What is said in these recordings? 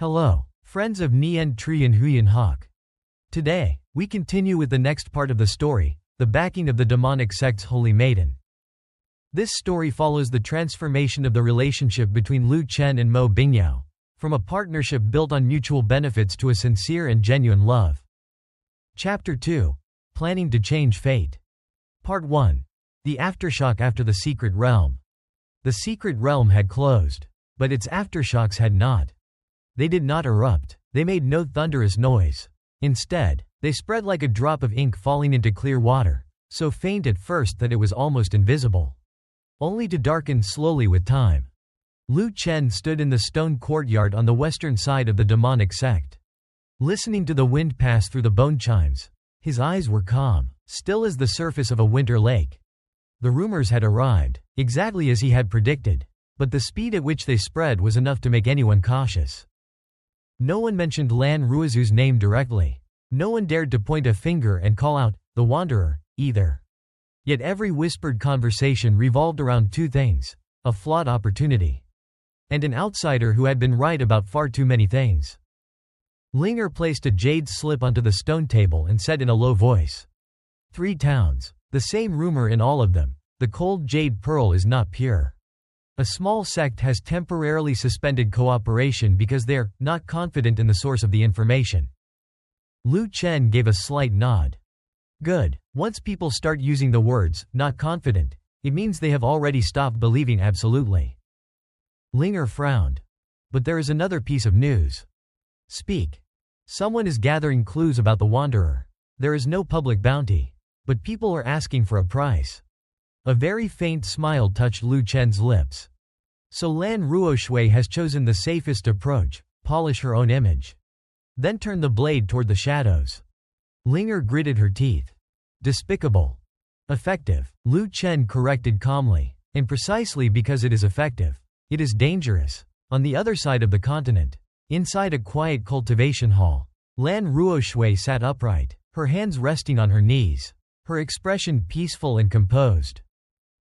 Hello, friends of Nian Tree and Huyan Hawk. Today, we continue with the next part of the story, the backing of the demonic sect's holy maiden. This story follows the transformation of the relationship between Lu Chen and Mo Bingyao, from a partnership built on mutual benefits to a sincere and genuine love. Chapter 2. Planning to Change Fate. Part 1. The Aftershock after the Secret Realm. The Secret Realm had closed, but its aftershocks had not. They did not erupt, they made no thunderous noise. Instead, they spread like a drop of ink falling into clear water, so faint at first that it was almost invisible, only to darken slowly with time. Lu Chen stood in the stone courtyard on the western side of the demonic sect, listening to the wind pass through the bone chimes. His eyes were calm, still as the surface of a winter lake. The rumors had arrived, exactly as he had predicted, but the speed at which they spread was enough to make anyone cautious. No one mentioned Lan Ruoxue's name directly. No one dared to point a finger and call out, "the Wanderer," either. Yet every whispered conversation revolved around two things: a flawed opportunity, and an outsider who had been right about far too many things. Linger placed a jade slip onto the stone table and said in a low voice, "3 towns, the same rumor in all of them, the cold jade pearl is not pure. A small sect has temporarily suspended cooperation because they're not confident in the source of the information." Lu Chen gave a slight nod. Good. Once people start using the words, "not confident," it means they have already stopped believing absolutely. Linger frowned. But there is another piece of news. Speak. Someone is gathering clues about the Wanderer. There is no public bounty, but people are asking for a price. A very faint smile touched Lu Chen's lips. So Lan Ruoxue has chosen the safest approach: polish her own image, then turn the blade toward the shadows. Linger gritted her teeth. Despicable. Effective, Lu Chen corrected calmly. And precisely because it is effective, it is dangerous. On the other side of the continent, inside a quiet cultivation hall, Lan Ruoxue sat upright, her hands resting on her knees, her expression peaceful and composed.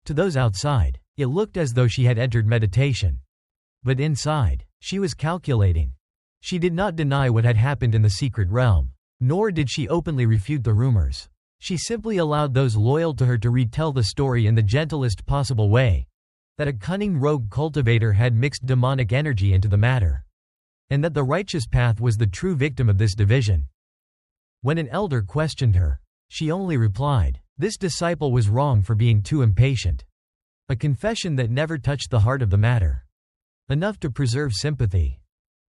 To those outside, it looked as though she had entered meditation. But inside, she was calculating. She did not deny what had happened in the secret realm, nor did she openly refute the rumors. She simply allowed those loyal to her to retell the story in the gentlest possible way: that a cunning rogue cultivator had mixed demonic energy into the matter, and that the righteous path was the true victim of this division. When an elder questioned her, she only replied, "This disciple was wrong for being too impatient." A confession that never touched the heart of the matter. Enough to preserve sympathy.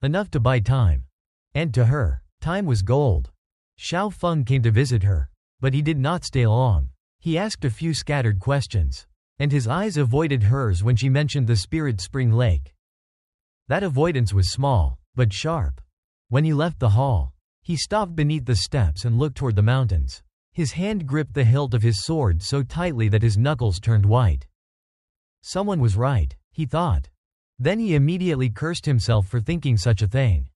Enough to buy time. And to her, time was gold. Xiao Feng came to visit her, but he did not stay long. He asked a few scattered questions, and his eyes avoided hers when she mentioned the Spirit Spring Lake. That avoidance was small, but sharp. When he left the hall, he stopped beneath the steps and looked toward the mountains. His hand gripped the hilt of his sword so tightly that his knuckles turned white. Someone was right, he thought. Then he immediately cursed himself for thinking such a thing.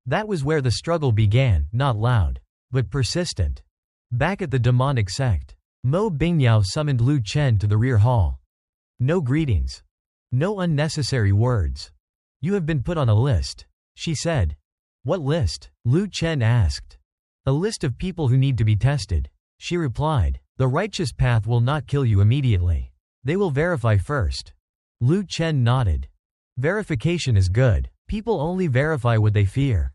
That was where the struggle began, not loud, but persistent. Back at the demonic sect, Mo Bingyao summoned Lu Chen to the rear hall. No greetings. No unnecessary words. "You have been put on a list," she said. "What list?" Lu Chen asked. "A list of people who need to be tested," she replied. "The righteous path will not kill you immediately. They will verify first." Lu Chen nodded. Verification is good. People only verify what they fear.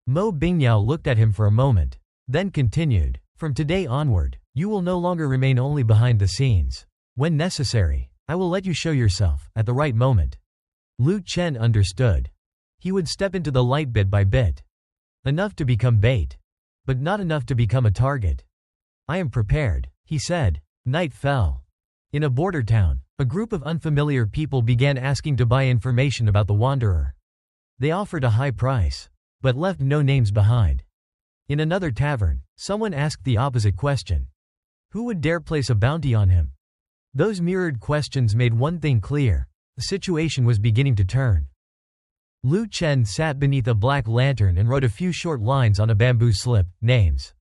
Mo Bingyao looked at him for a moment, then continued, "From today onward, you will no longer remain only behind the scenes. When necessary, I will let you show yourself, at the right moment." Lu Chen understood. He would step into the light bit by bit. Enough to become bait, but not enough to become a target. "I am prepared," he said. Night fell. In a border town, a group of unfamiliar people began asking to buy information about the Wanderer. They offered a high price, but left no names behind. In another tavern, someone asked the opposite question. Who would dare place a bounty on him? Those mirrored questions made one thing clear: the situation was beginning to turn. Lu Chen sat beneath a black lantern and wrote a few short lines on a bamboo slip: names,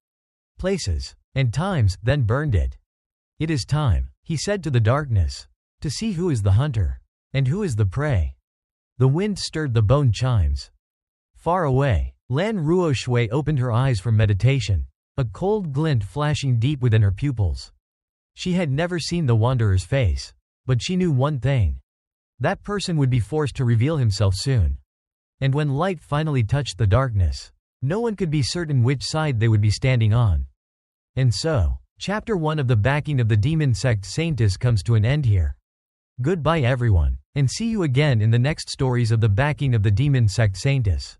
places, and times, then burned it. "It is time," he said to the darkness, "to see who is the hunter, and who is the prey." The wind stirred the bone chimes. Far away, Lan Ruoxue opened her eyes from meditation, a cold glint flashing deep within her pupils. She had never seen the wanderer's face, but she knew one thing. That person would be forced to reveal himself soon. And when light finally touched the darkness, no one could be certain which side they would be standing on. And so, Chapter 1 of the Backing of the Demon Sect Saintess comes to an end here. Goodbye everyone, and see you again in the next stories of the Backing of the Demon Sect Saintess.